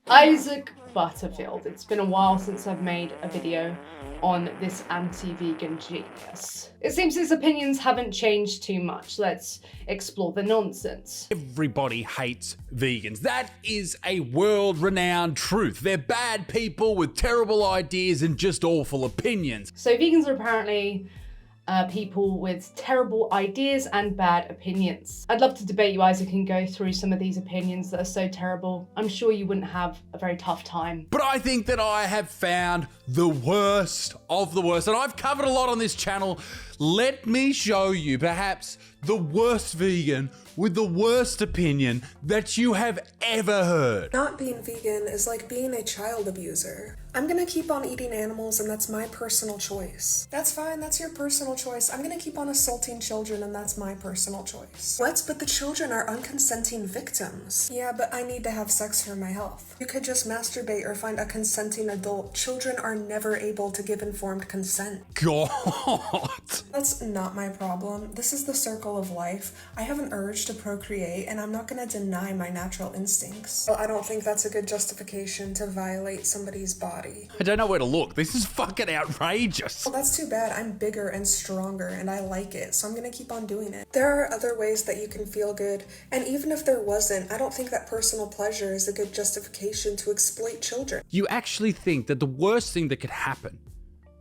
Isaac Butterfield. It's been a while since I've made a video on this anti-vegan genius. It seems his opinions haven't changed too much. Let's explore the nonsense. Everybody hates vegans. That is a world-renowned truth. They're bad people with terrible ideas and just awful opinions. So vegans are apparently people with terrible ideas and bad opinions. I'd love to debate you, Isaac, and go through some of these opinions that are so terrible. I'm sure you wouldn't have a very tough time. But I think that I have found the worst of the worst, and I've covered a lot on this channel. Let me show you perhaps the worst vegan with the worst opinion that you have ever heard. Not being vegan is like being a child abuser. I'm gonna keep on eating animals and that's my personal choice. That's fine, that's your personal choice. I'm gonna keep on assaulting children and that's my personal choice. What? But the children are unconsenting victims. Yeah, but I need to have sex for my health. You could just masturbate or find a consenting adult. Children are never able to give informed consent. God. That's not my problem. This is the circle of life. I have an urge to procreate and I'm not gonna deny my natural instincts. Well, I don't think that's a good justification to violate somebody's body. I don't know where to look. This is fucking outrageous. Well, that's too bad. I'm bigger and stronger and I like it, so I'm gonna keep on doing it. There are other ways that you can feel good, and even if there wasn't, I don't think that personal pleasure is a good justification to exploit children. You actually think that the worst thing that could happen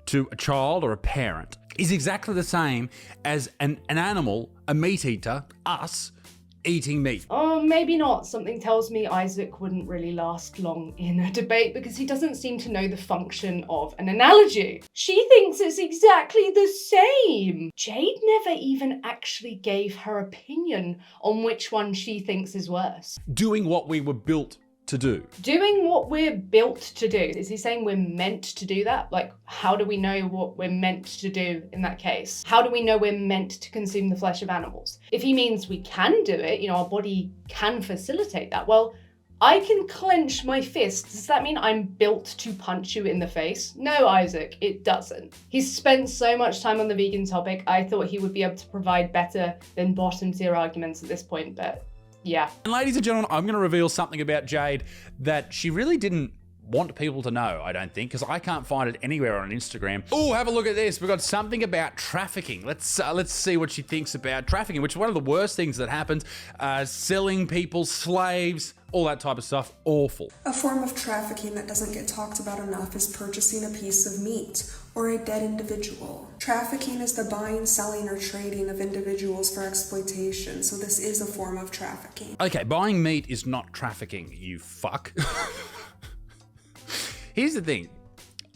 to a child or a parent is exactly the same as an animal, a meat eater, us, eating meat. Oh, maybe not. Something tells me Isaac wouldn't really last long in a debate because he doesn't seem to know the function of an analogy. She thinks it's exactly the same. Jade never even actually gave her opinion on which one she thinks is worse. Doing what we were built to do. Doing what we're built to do. Is he saying we're meant to do that? Like, how do we know what we're meant to do in that case? How do we know we're meant to consume the flesh of animals? If he means we can do it, our body can facilitate that. Well, I can clench my fist. Does that mean I'm built to punch you in the face? No, Isaac, it doesn't. He's spent so much time on the vegan topic. I thought he would be able to provide better than bottom tier arguments at this point, but yeah. And ladies and gentlemen, I'm going to reveal something about Jade that she really didn't want people to know, I don't think, because I can't find it anywhere on Instagram. Oh, have a look at this. We've got something about trafficking. Let's see what she thinks about trafficking, which is one of the worst things that happens. Selling people, slaves, all that type of stuff. Awful. A form of trafficking that doesn't get talked about enough is purchasing a piece of meat or a dead individual. Trafficking is the buying, selling, or trading of individuals for exploitation, so this is a form of trafficking. Okay, buying meat is not trafficking, you fuck. Here's the thing,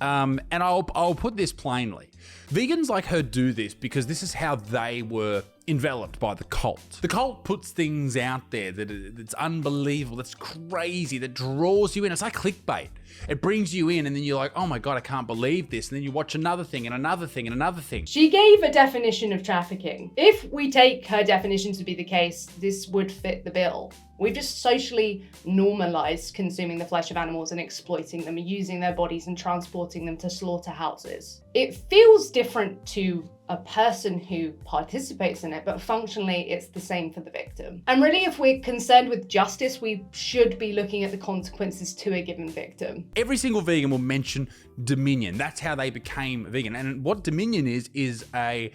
and I'll put this plainly. Vegans like her do this because this is how they were enveloped by the cult. The cult puts things out there that's unbelievable, that's crazy, that draws you in. It's like clickbait. It brings you in and then you're like, oh my God, I can't believe this. And then you watch another thing and another thing and another thing. She gave a definition of trafficking. If we take her definition to be the case, this would fit the bill. We've just socially normalized consuming the flesh of animals and exploiting them and using their bodies and transporting them to slaughterhouses. It feels different to a person who participates in it, but functionally it's the same for the victim. And really, if we're concerned with justice, we should be looking at the consequences to a given victim. Every single vegan will mention Dominion. That's how they became vegan. And what Dominion is a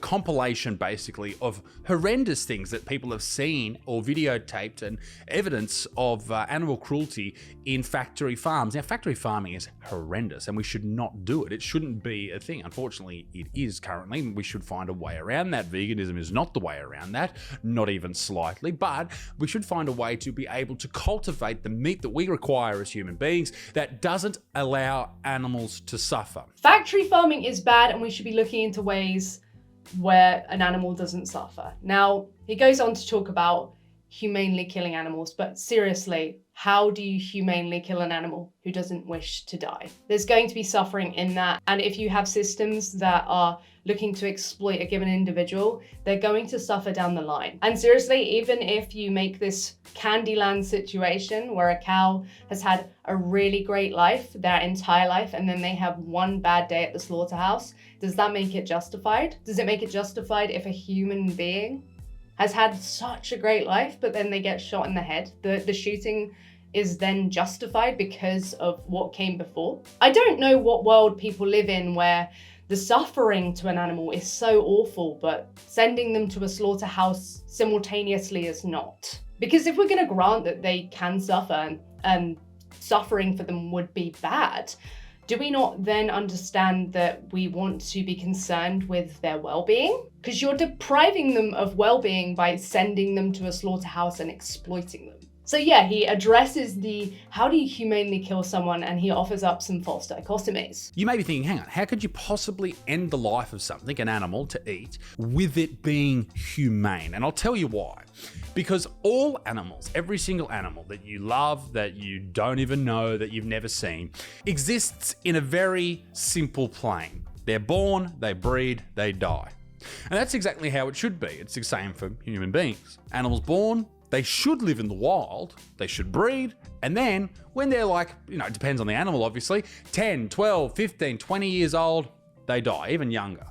compilation basically of horrendous things that people have seen or videotaped and evidence of animal cruelty in factory farms. Now, factory farming is horrendous and we should not do it. It shouldn't be a thing. Unfortunately, it is currently. We should find a way around that. Veganism is not the way around that, not even slightly, but we should find a way to be able to cultivate the meat that we require as human beings that doesn't allow animals to suffer. Factory farming is bad and we should be looking into ways where an animal doesn't suffer. Now, he goes on to talk about humanely killing animals, but seriously, how do you humanely kill an animal who doesn't wish to die? There's going to be suffering in that, and if you have systems that are looking to exploit a given individual, they're going to suffer down the line. And seriously, even if you make this Candyland situation where a cow has had a really great life, their entire life, and then they have one bad day at the slaughterhouse, does that make it justified? Does it make it justified if a human being has had such a great life, but then they get shot in the head? The shooting is then justified because of what came before. I don't know what world people live in where the suffering to an animal is so awful, but sending them to a slaughterhouse simultaneously is not. Because if we're going to grant that they can suffer and suffering for them would be bad, do we not then understand that we want to be concerned with their well-being? Because you're depriving them of well-being by sending them to a slaughterhouse and exploiting them. So yeah, he addresses the how do you humanely kill someone, and he offers up some false dichotomies. You may be thinking, hang on, how could you possibly end the life of something, an animal, to eat, with it being humane? And I'll tell you why. Because all animals, every single animal that you love, that you don't even know, that you've never seen, exists in a very simple plane. They're born, they breed, they die. And that's exactly how it should be. It's the same for human beings. Animals born, they should live in the wild, they should breed, and then when they're like, it depends on the animal obviously, 10, 12, 15, 20 years old, they die, even younger.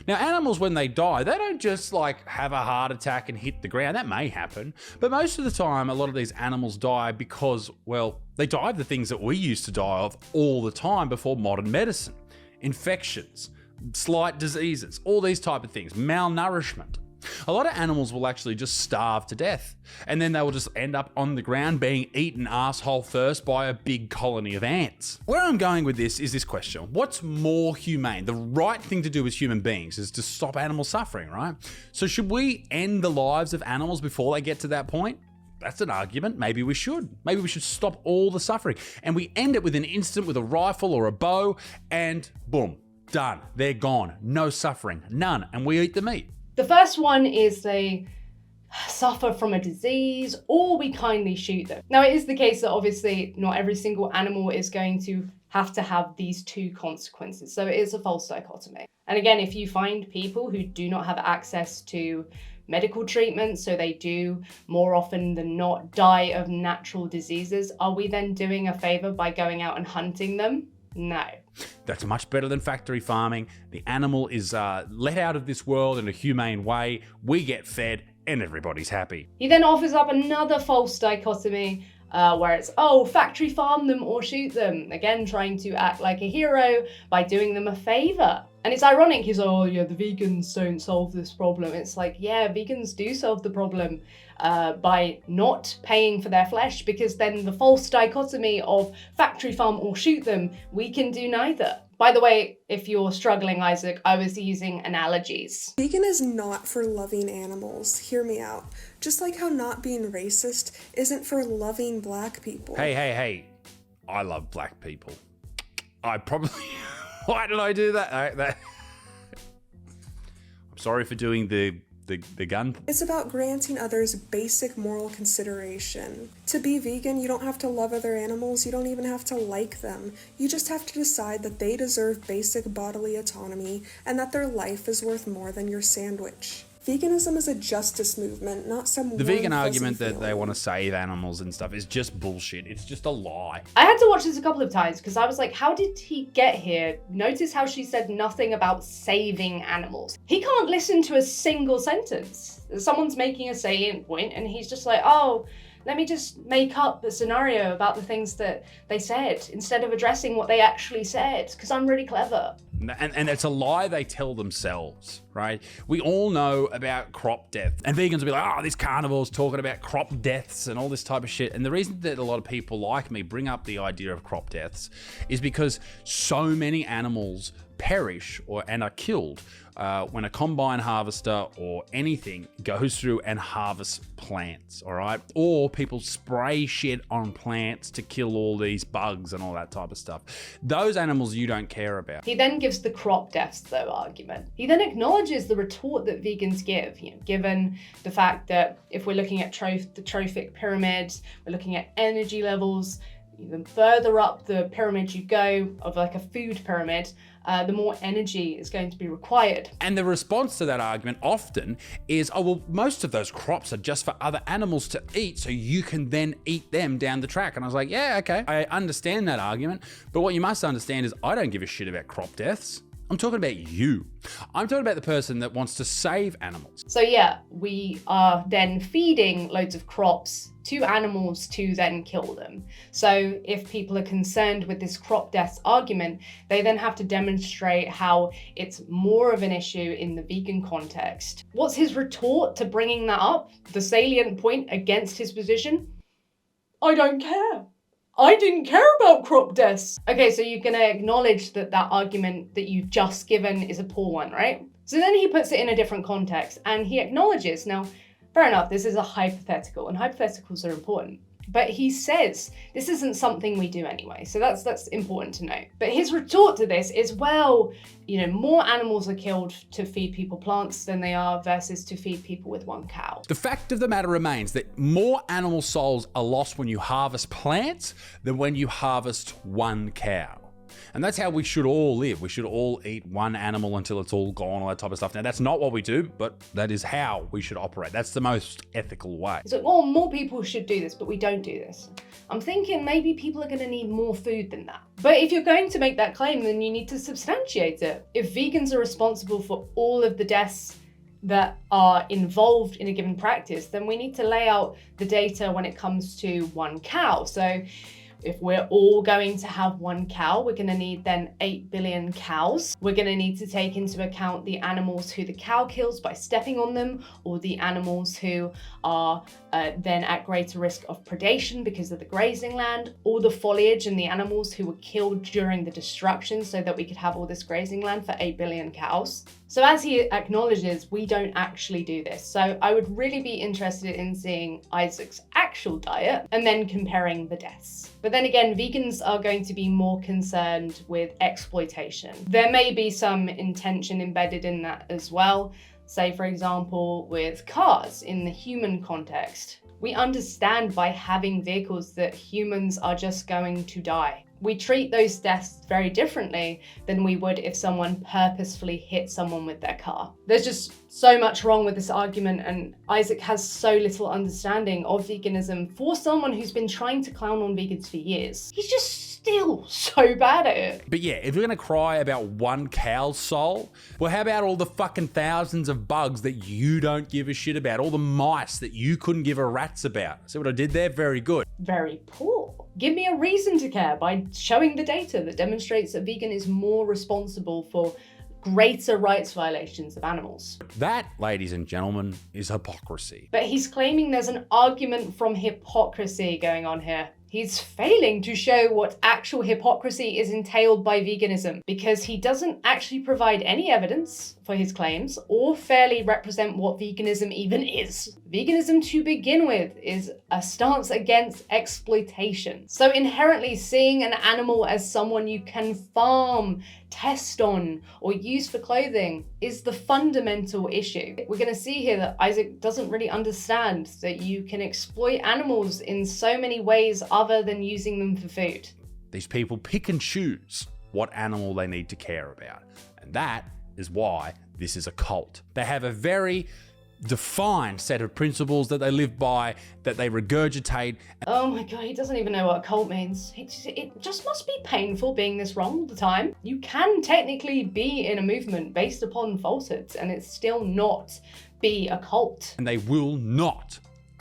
Now animals, when they die, they don't just like have a heart attack and hit the ground. That may happen, but most of the time a lot of these animals die because, well, they die of the things that we used to die of all the time before modern medicine. Infections, slight diseases, all these type of things, malnourishment. A lot of animals will actually just starve to death, and then they will just end up on the ground being eaten asshole first by a big colony of ants. Where I'm going with this is this question: what's more humane? The right thing to do as human beings is to stop animal suffering, right? So should we end the lives of animals before they get to that point? That's an argument. Maybe we should. Maybe we should stop all the suffering, and we end it with an instant with a rifle or a bow, and boom, done. They're gone. No suffering, none, and we eat the meat. The first one is they suffer from a disease, or we kindly shoot them. Now, it is the case that obviously not every single animal is going to have these two consequences. So it is a false dichotomy. And again, if you find people who do not have access to medical treatment, so they do more often than not die of natural diseases, are we then doing a favor by going out and hunting them? No. That's much better than factory farming. The animal is let out of this world in a humane way. We get fed and everybody's happy. He then offers up another false dichotomy where it's, factory farm them or shoot them. Again, trying to act like a hero by doing them a favor. And it's ironic, he's the vegans don't solve this problem. It's like, yeah, vegans do solve the problem by not paying for their flesh, because then the false dichotomy of factory farm or shoot them, we can do neither. By the way, if you're struggling, Isaac, I was using analogies. Vegan is not for loving animals. Hear me out. Just like how not being racist isn't for loving black people. Hey. I love black people. I probably... Why did I do that? I'm sorry for doing the gun. It's about granting others basic moral consideration. To be vegan, you don't have to love other animals, you don't even have to like them. You just have to decide that they deserve basic bodily autonomy and that their life is worth more than your sandwich. Veganism is a justice movement, not some The vegan argument that they want to save animals and stuff is just bullshit. It's just a lie. I had to watch this a couple of times because I was like, how did he get here? Notice how she said nothing about saving animals. He can't listen to a single sentence. Someone's making a salient point and he's just like, let me just make up a scenario about the things that they said instead of addressing what they actually said, because I'm really clever. And it's a lie they tell themselves, right? We all know about crop death, and vegans will be like, this carnivore's talking about crop deaths and all this type of shit. And the reason that a lot of people like me bring up the idea of crop deaths is because so many animals perish and are killed when a combine harvester or anything goes through and harvests plants, all right? Or people spray shit on plants to kill all these bugs and all that type of stuff. Those animals you don't care about. He then gives the crop deaths though argument. He then acknowledges the retort that vegans give, given the fact that if we're looking at the trophic pyramid, we're looking at energy levels, the further up the pyramid you go, of like a food pyramid, the more energy is going to be required. And the response to that argument often is, most of those crops are just for other animals to eat, so you can then eat them down the track. And I was like, yeah, okay, I understand that argument, but what you must understand is I don't give a shit about crop deaths. I'm talking about you. I'm talking about the person that wants to save animals. So yeah, we are then feeding loads of crops to animals to then kill them. So if people are concerned with this crop deaths argument, they then have to demonstrate how it's more of an issue in the vegan context. What's his retort to bringing that up? The salient point against his position? I don't care. I didn't care about crop deaths. Okay, so you're gonna acknowledge that that argument that you've just given is a poor one, right? So then he puts it in a different context and he acknowledges, now, fair enough, this is a hypothetical and hypotheticals are important. But he says this isn't something we do anyway, so that's important to note. But his retort to this is, well, more animals are killed to feed people plants than they are versus to feed people with one cow. The fact of the matter remains that more animal souls are lost when you harvest plants than when you harvest one cow. And that's how we should all live. We should all eat one animal until it's all gone, all that type of stuff. Now, that's not what we do, but that is how we should operate. That's the most ethical way. So, well, more people should do this, but we don't do this. I'm thinking maybe people are going to need more food than that. But if you're going to make that claim, then you need to substantiate it. If vegans are responsible for all of the deaths that are involved in a given practice, then we need to lay out the data when it comes to one cow. So if we're all going to have one cow, we're going to need then 8 billion cows. We're going to need to take into account the animals who the cow kills by stepping on them, or the animals who are then at greater risk of predation because of the grazing land, or the foliage and the animals who were killed during the destruction so that we could have all this grazing land for 8 billion cows. So as he acknowledges, we don't actually do this. So I would really be interested in seeing Isaac's actual diet and then comparing the deaths. But then again, vegans are going to be more concerned with exploitation. There may be some intention embedded in that as well. Say, for example, with cars in the human context. We understand by having vehicles that humans are just going to die. We treat those deaths very differently than we would if someone purposefully hit someone with their car. There's just so much wrong with this argument, and Isaac has so little understanding of veganism for someone who's been trying to clown on vegans for years. He's just still so bad at it. But yeah, if you're gonna cry about one cow's soul, well, how about all the fucking thousands of bugs that you don't give a shit about? All the mice that you couldn't give a rat's about? See what I did there? Very good. Very poor. Give me a reason to care by showing the data that demonstrates that vegan is more responsible for greater rights violations of animals. That, ladies and gentlemen, is hypocrisy. But he's claiming there's an argument from hypocrisy going on here. He's failing to show what actual hypocrisy is entailed by veganism, because he doesn't actually provide any evidence for his claims or fairly represent what veganism even is. Veganism, to begin with, is a stance against exploitation. So inherently, seeing an animal as someone you can farm, test on, or use for clothing is the fundamental issue. We're going to see here that Isaac doesn't really understand that you can exploit animals in so many ways other than using them for food. These people pick and choose what animal they need to care about. And that is why this is a cult. They have a very defined set of principles that they live by, that they regurgitate. Oh my god, he doesn't even know what a cult means. It just must be painful being this wrong all the time. You can technically be in a movement based upon falsehoods and it's still not be a cult. And they will not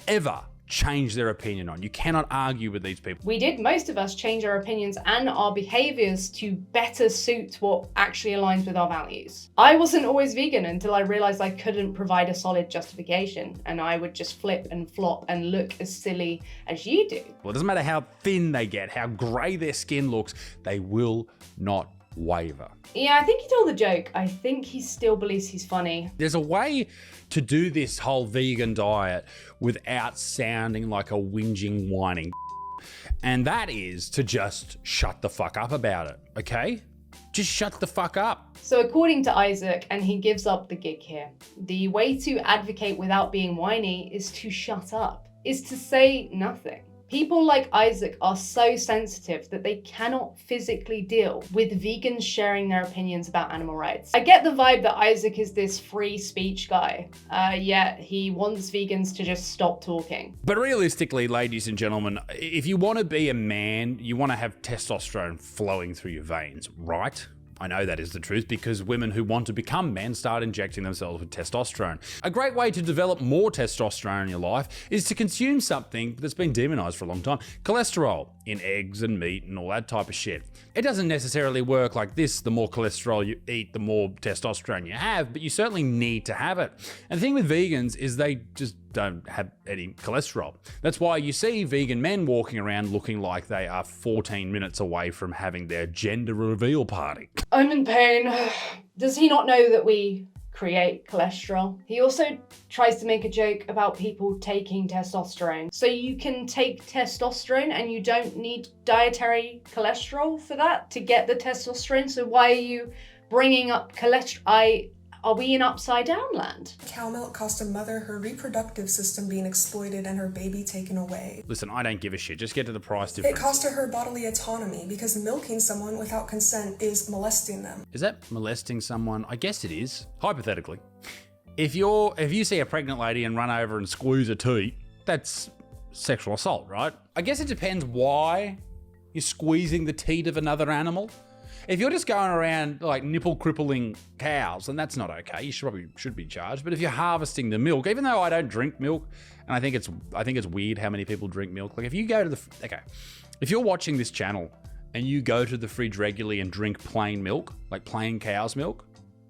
ever change their opinion on. You cannot argue with these people. Most of us change our opinions and our behaviors to better suit what actually aligns with our values. I wasn't always vegan until I realized I couldn't provide a solid justification, and I would just flip and flop and look as silly as you do. Well, it doesn't matter how thin they get, how grey their skin looks, they will not waver. Yeah, I think he told the joke. I think he still believes he's funny. There's a way to do this whole vegan diet without sounding like a whinging, whining, and that is to just shut the fuck up about it, okay? Just shut the fuck up. So according to Isaac, and he gives up the gig here, the way to advocate without being whiny is to shut up, is to say nothing. People like Isaac are so sensitive that they cannot physically deal with vegans sharing their opinions about animal rights. I get the vibe that Isaac is this free speech guy, yet he wants vegans to just stop talking. But realistically, ladies and gentlemen, if you want to be a man, you want to have testosterone flowing through your veins, right? I know that is the truth because women who want to become men start injecting themselves with testosterone. A great way to develop more testosterone in your life is to consume something that's been demonized for a long time. Cholesterol in eggs and meat and all that type of shit. It doesn't necessarily work like this. The more cholesterol you eat, the more testosterone you have, but you certainly need to have it. And the thing with vegans is they just don't have any cholesterol. That's why you see vegan men walking around looking like they are 14 minutes away from having their gender reveal party. I'm in pain. Does he not know that we create cholesterol? He also tries to make a joke about people taking testosterone. So you can take testosterone and you don't need dietary cholesterol for that to get the testosterone. So why are you bringing up cholesterol? Are we in upside down land? Cow milk cost a mother her reproductive system being exploited and her baby taken away. Listen, I don't give a shit. Just get to the price difference. It cost her bodily autonomy because milking someone without consent is molesting them. Is that molesting someone? I guess it is. Hypothetically. If you see a pregnant lady and run over and squeeze a teat, that's sexual assault, right? I guess it depends why you're squeezing the teat of another animal. If you're just going around like nipple crippling cows, then that's not okay. You probably should be charged. But if you're harvesting the milk, even though I don't drink milk, and I think it's weird how many people drink milk. Like if you go to if you're watching this channel and you go to the fridge regularly and drink plain milk, like plain cow's milk,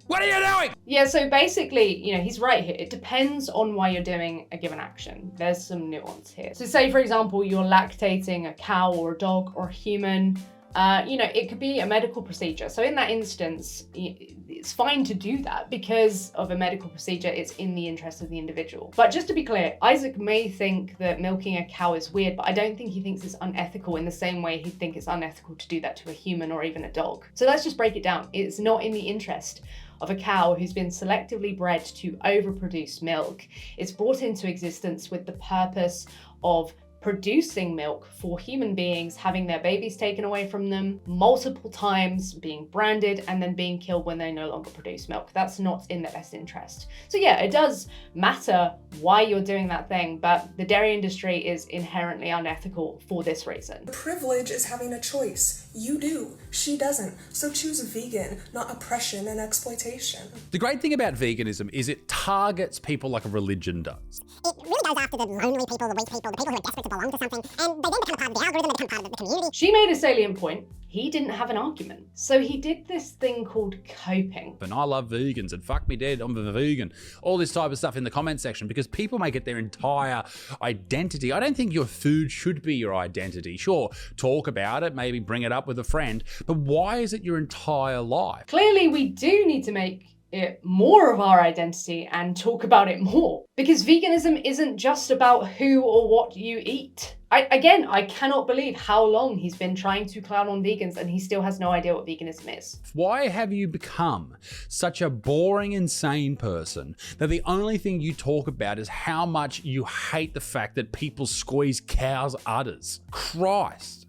what are you doing? Yeah, so basically, he's right here. It depends on why you're doing a given action. There's some nuance here. So say, for example, you're lactating a cow or a dog or a human. It could be a medical procedure. So in that instance, it's fine to do that because of a medical procedure. It's in the interest of the individual. But just to be clear, Isaac may think that milking a cow is weird, but I don't think he thinks it's unethical in the same way he'd think it's unethical to do that to a human or even a dog. So let's just break it down. It's not in the interest of a cow who's been selectively bred to overproduce milk. It's brought into existence with the purpose of producing milk for human beings, having their babies taken away from them multiple times, being branded, and then being killed when they no longer produce milk. That's not in their best interest. So yeah, it does matter why you're doing that thing, but the dairy industry is inherently unethical for this reason. Privilege is having a choice. You do, she doesn't. So choose vegan, not oppression and exploitation. The great thing about veganism is it targets people like a religion does. It really goes after the lonely people, the weak people, the people who are desperate to belong to something, and they then become a part of the algorithm, they become part of the community. She made a salient point. He didn't have an argument. So he did this thing called coping. And I love vegans and fuck me dead, I'm a vegan. All this type of stuff in the comment section because people make it their entire identity. I don't think your food should be your identity. Sure, talk about it, maybe bring it up with a friend, but why is it your entire life? Clearly, we do need to make it more of our identity and talk about it more. Because veganism isn't just about who or what you eat. I cannot believe how long he's been trying to clown on vegans and he still has no idea what veganism is. Why have you become such a boring, insane person that the only thing you talk about is how much you hate the fact that people squeeze cows' udders? Christ.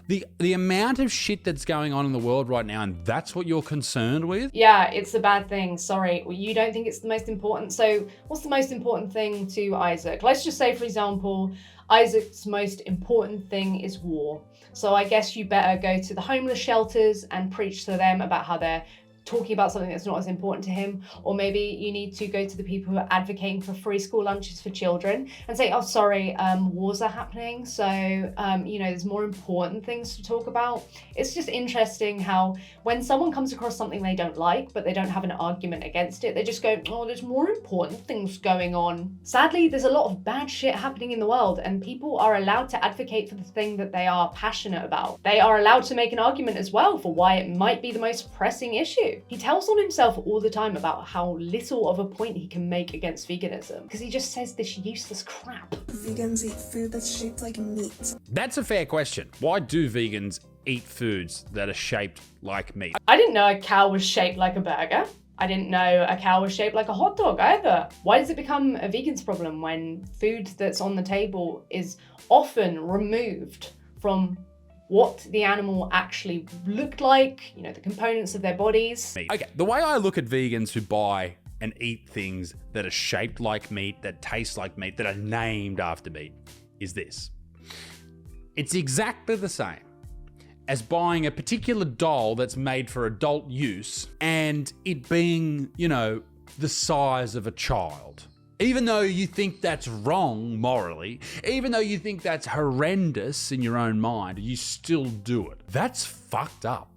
The amount of shit that's going on in the world right now, and that's what you're concerned with? Yeah, it's a bad thing. Sorry, you don't think it's the most important. So what's the most important thing to Isaac? Let's just say, for example, Isaac's most important thing is war. So I guess you better go to the homeless shelters and preach to them about how they're talking about something that's not as important to him. Or maybe you need to go to the people who are advocating for free school lunches for children and say, oh, sorry, wars are happening. So, there's more important things to talk about. It's just interesting how when someone comes across something they don't like, but they don't have an argument against it, they just go, oh, there's more important things going on. Sadly, there's a lot of bad shit happening in the world and people are allowed to advocate for the thing that they are passionate about. They are allowed to make an argument as well for why it might be the most pressing issue. He tells on himself all the time about how little of a point he can make against veganism because he just says this useless crap. Vegans eat food that's shaped like meat. That's a fair question. Why do vegans eat foods that are shaped like meat? I didn't know a cow was shaped like a burger. I didn't know a cow was shaped like a hot dog either. Why does it become a vegan's problem when food that's on the table is often removed from what the animal actually looked like, the components of their bodies? Okay, the way I look at vegans who buy and eat things that are shaped like meat, that taste like meat, that are named after meat, is this. It's exactly the same as buying a particular doll that's made for adult use and it being, you know, the size of a child. Even though you think that's wrong morally, even though you think that's horrendous in your own mind, you still do it. That's fucked up.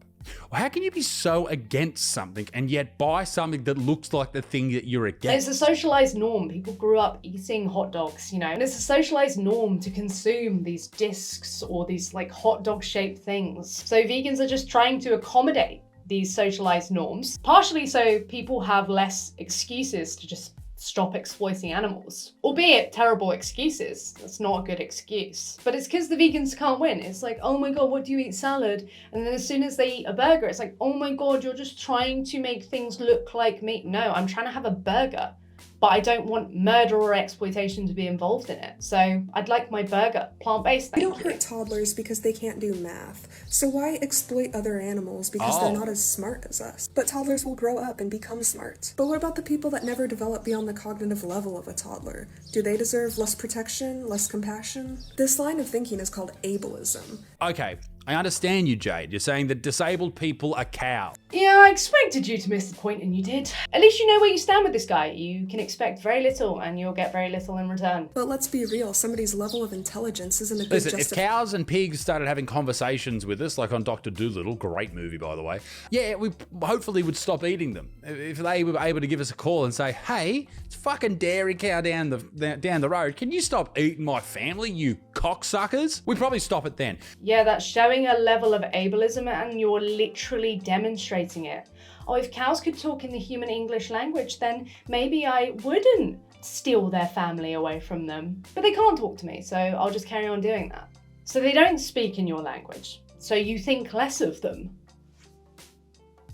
How can you be so against something and yet buy something that looks like the thing that you're against? It's a socialized norm. People grew up eating hot dogs, you know, and it's a socialized norm to consume these discs or these like hot dog shaped things. So vegans are just trying to accommodate these socialized norms, partially so people have less excuses to just stop exploiting animals. Albeit terrible excuses. That's not a good excuse. But it's because the vegans can't win. It's like, oh my god, what do you eat? Salad? And then as soon as they eat a burger, it's like, oh my god, you're just trying to make things look like meat. No, I'm trying to have a burger, but I don't want murder or exploitation to be involved in it. So I'd like my burger plant-based. We don't hurt toddlers because they can't do math. So why exploit other animals because they're not as smart as us? But toddlers will grow up and become smart. But what about the people that never develop beyond the cognitive level of a toddler? Do they deserve less protection, less compassion? This line of thinking is called ableism. Okay, I understand you, Jade. You're saying that disabled people are cows. Yeah, I expected you to miss the point, and you did. At least you know where you stand with this guy. You can expect very little, and you'll get very little in return. But let's be real, somebody's level of intelligence isn't a good Listen, if cows and pigs started having conversations with us, like on Dr. Dolittle, great movie by the way, yeah, we hopefully would stop eating them. If they were able to give us a call and say, hey, it's fucking dairy cow down the road, can you stop eating my family, you cocksuckers? We'd probably stop it then. Yeah, that's showing a level of ableism, and you're literally demonstrating it. Oh, if cows could talk in the human English language, then maybe I wouldn't steal their family away from them. But they can't talk to me, so I'll just carry on doing that. So they don't speak in your language, so you think less of them.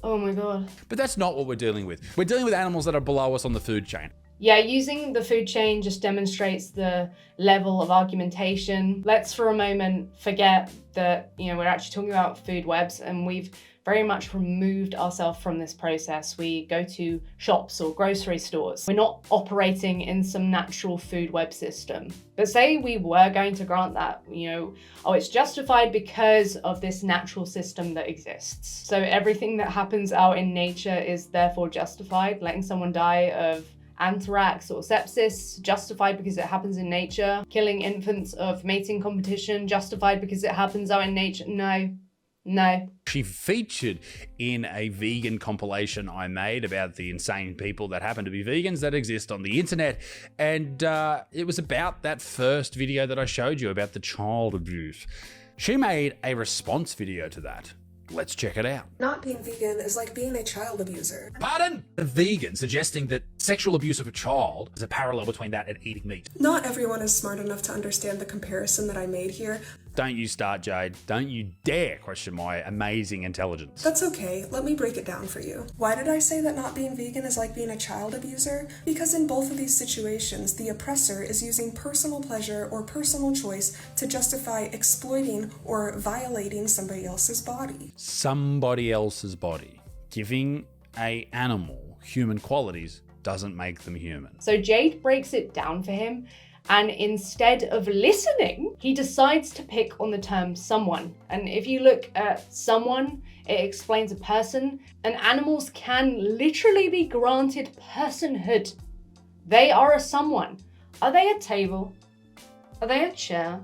Oh my god. But that's not what we're dealing with. We're dealing with animals that are below us on the food chain. Yeah, using the food chain just demonstrates the level of argumentation. Let's for a moment forget that, you know, we're actually talking about food webs, and we've very much removed ourselves from this process. We go to shops or grocery stores. We're not operating in some natural food web system. But say we were going to grant that, you know, oh, it's justified because of this natural system that exists. So everything that happens out in nature is therefore justified. Letting someone die of anthrax or sepsis, justified because it happens in nature. Killing infants of mating competition, justified because it happens out in nature. No. She featured in a vegan compilation I made about the insane people that happen to be vegans that exist on the internet. And it was about that first video that I showed you about the child abuse. She made a response video to that. Let's check it out. Not being vegan is like being a child abuser. Pardon? A vegan suggesting that sexual abuse of a child is a parallel between that and eating meat. Not everyone is smart enough to understand the comparison that I made here. Don't you start, Jade. Don't you dare question my amazing intelligence. That's okay. Let me break it down for you. Why did I say that not being vegan is like being a child abuser? Because in both of these situations, the oppressor is using personal pleasure or personal choice to justify exploiting or violating somebody else's body. Somebody else's body. Giving an animal human qualities doesn't make them human. So Jade breaks it down for him, and instead of listening, he decides to pick on the term someone. And if you look at someone, it explains a person, and animals can literally be granted personhood. They are a someone. Are they a table? Are they a chair?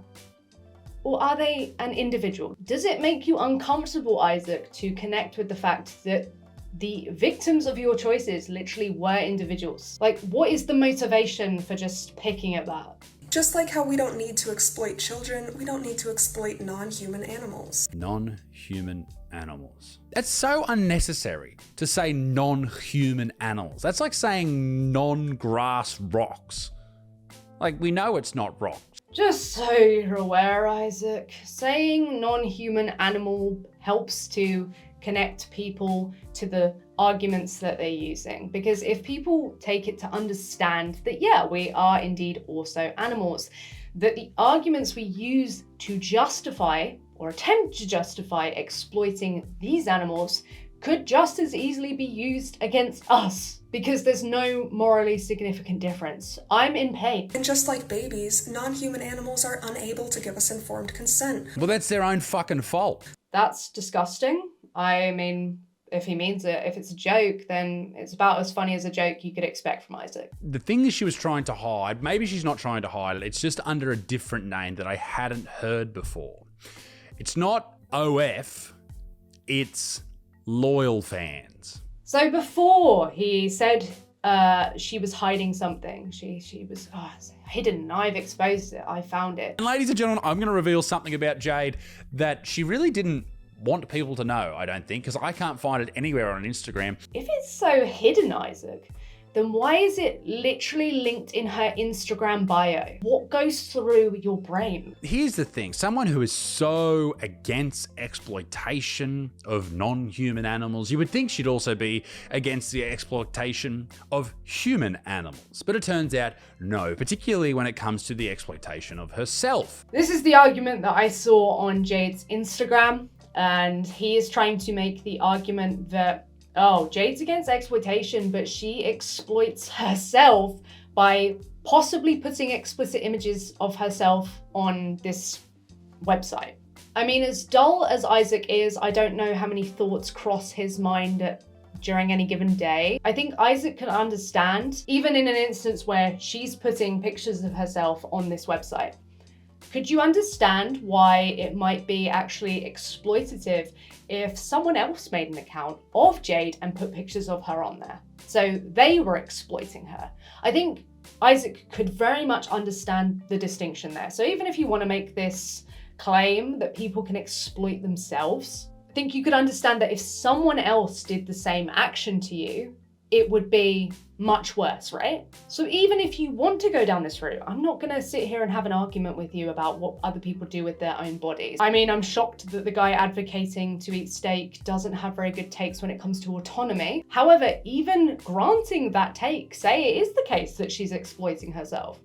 Or are they an individual? Does it make you uncomfortable, Isaac, to connect with the fact that the victims of your choices literally were individuals? Like, what is the motivation for just picking at that? Just like how we don't need to exploit children, we don't need to exploit non-human animals. Non-human animals. That's so unnecessary to say non-human animals. That's like saying non-grass rocks. Like, we know it's not rocks. Just so you're aware, Isaac, saying non-human animal helps to connect people to the arguments that they're using. Because if people take it to understand that, yeah, we are indeed also animals, that the arguments we use to justify or attempt to justify exploiting these animals could just as easily be used against us, because there's no morally significant difference. I'm in pain. And just like babies, non-human animals are unable to give us informed consent. Well, that's their own fucking fault. That's disgusting. I mean, if he means it, if it's a joke, then it's about as funny as a joke you could expect from Isaac. The thing that she was trying to hide, maybe she's not trying to hide it, it's just under a different name that I hadn't heard before. It's not OF, it's loyal fans. So before he said she was hiding something, she was hidden, I've exposed it, I found it. And ladies and gentlemen, I'm going to reveal something about Jade that she really didn't want people to know, I don't think, because I can't find it anywhere on Instagram. If it's so hidden, Isaac, then why is it literally linked in her Instagram bio? What goes through your brain? Here's the thing, someone who is so against exploitation of non-human animals, you would think she'd also be against the exploitation of human animals. But it turns out, no, particularly when it comes to the exploitation of herself. This is the argument that I saw on Jade's Instagram, and he is trying to make the argument that, oh, Jade's against exploitation, but she exploits herself by possibly putting explicit images of herself on this website. I mean, as dull as Isaac is, I don't know how many thoughts cross his mind during any given day. I think Isaac can understand, even in an instance where she's putting pictures of herself on this website. Could you understand why it might be actually exploitative if someone else made an account of Jade and put pictures of her on there? So they were exploiting her. I think Isaac could very much understand the distinction there. So even if you want to make this claim that people can exploit themselves, I think you could understand that if someone else did the same action to you, it would be much worse, right? So even if you want to go down this route, I'm not gonna sit here and have an argument with you about what other people do with their own bodies. I mean, I'm shocked that the guy advocating to eat steak doesn't have very good takes when it comes to autonomy. However, even granting that take, say it is the case that she's exploiting herself,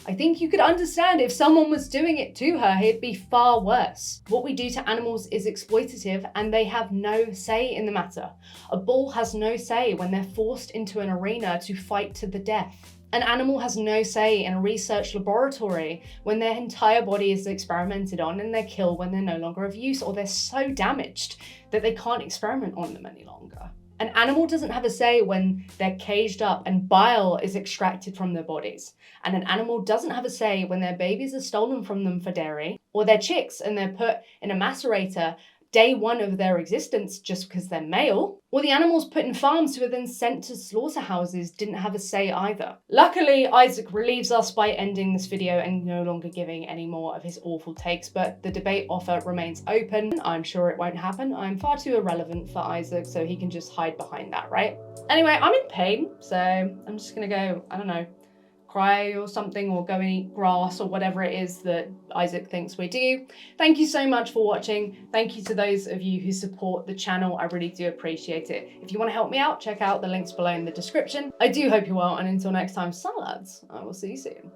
I think you could understand if someone was doing it to her, it'd be far worse. What we do to animals is exploitative and they have no say in the matter. A bull has no say when they're forced into an arena to fight to the death. An animal has no say in a research laboratory when their entire body is experimented on and they're killed when they're no longer of use or they're so damaged that they can't experiment on them any longer. An animal doesn't have a say when they're caged up and bile is extracted from their bodies. And an animal doesn't have a say when their babies are stolen from them for dairy, or their chicks and they're put in a macerator day one of their existence just because they're male, or the animals put in farms who are then sent to slaughterhouses didn't have a say either. Luckily, Isaac relieves us by ending this video and no longer giving any more of his awful takes, but the debate offer remains open. I'm sure it won't happen. I'm far too irrelevant for Isaac, so he can just hide behind that, right? Anyway, I'm in pain, so I'm just gonna go, I don't know, cry or something, or go and eat grass or whatever it is that Isaac thinks we do. Thank you so much for watching. Thank you to those of you who support the channel. I really do appreciate it. If you want to help me out, check out the links below in the description. I do hope you're well, and until next time, salads, I will see you soon.